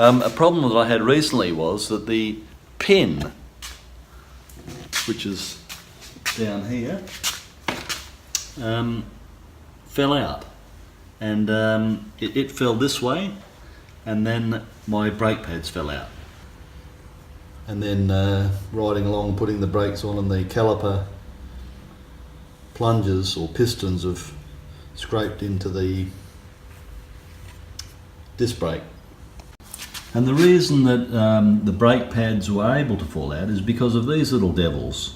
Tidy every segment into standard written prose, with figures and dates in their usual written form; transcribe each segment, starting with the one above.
A problem that I had recently was that the pin, which is down here, fell out, and it fell this way, and then my brake pads fell out. And then riding along, putting the brakes on, and the caliper plungers or pistons have scraped into the disc brake. And the reason that the brake pads were able to fall out is because of these little devils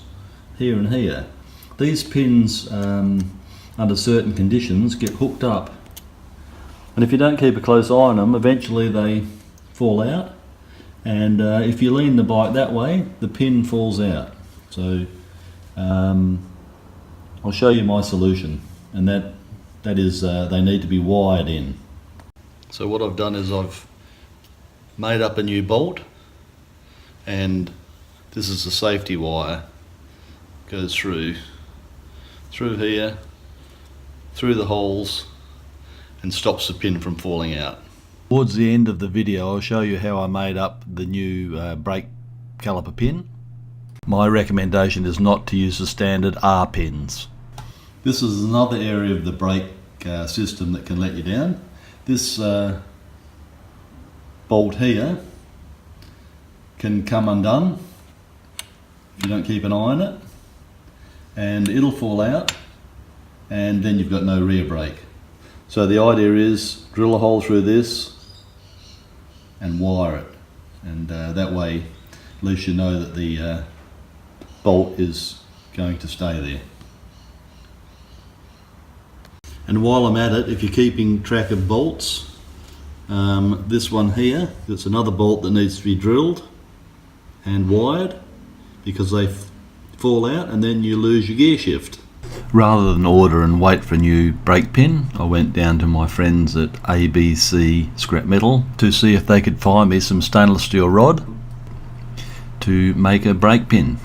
here and here. These pins, under certain conditions, get hooked up, and if you don't keep a close eye on them, eventually they fall out, and if you lean the bike that way, the pin falls out. So I'll show you my solution, and that is they need to be wired in. So what I've done is I've made up a new bolt, and this is the safety wire. Goes through here, through the holes, and stops the pin from falling out. Towards the end of the video I'll show you how I made up the new brake caliper pin. My recommendation is not to use the standard R pins. This is another area of the brake system that can let you down. This bolt here can come undone if you don't keep an eye on it, and it'll fall out, and then you've got no rear brake. So the idea is drill a hole through this and wire it, and that way at least you know that the bolt is going to stay there. And while I'm at it, if you're keeping track of bolts, this one here, it's another bolt that needs to be drilled and wired, because they fall out and then you lose your gear shift. Rather than order and wait for a new brake pin, I went down to my friends at ABC Scrap Metal to see if they could find me some stainless steel rod to make a brake pin.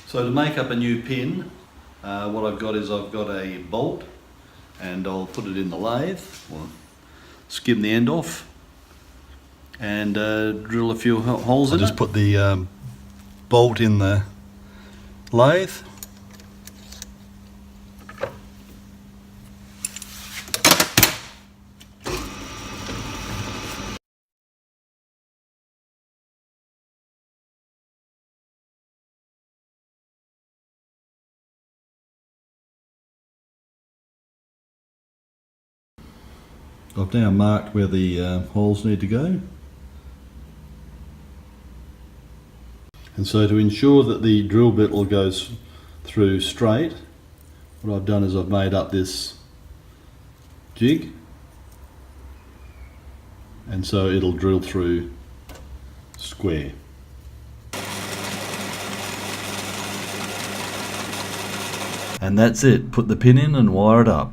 So to make up a new pin, what I've got is I've got a bolt, and I'll put it in the lathe, or skim the end off, and drill a few holes in it. Just put the bolt in the lathe. I've now marked where the holes need to go. And so to ensure that the drill bit will go through straight, what I've done is I've made up this jig, and so it'll drill through square. And that's it. Put the pin in and wire it up.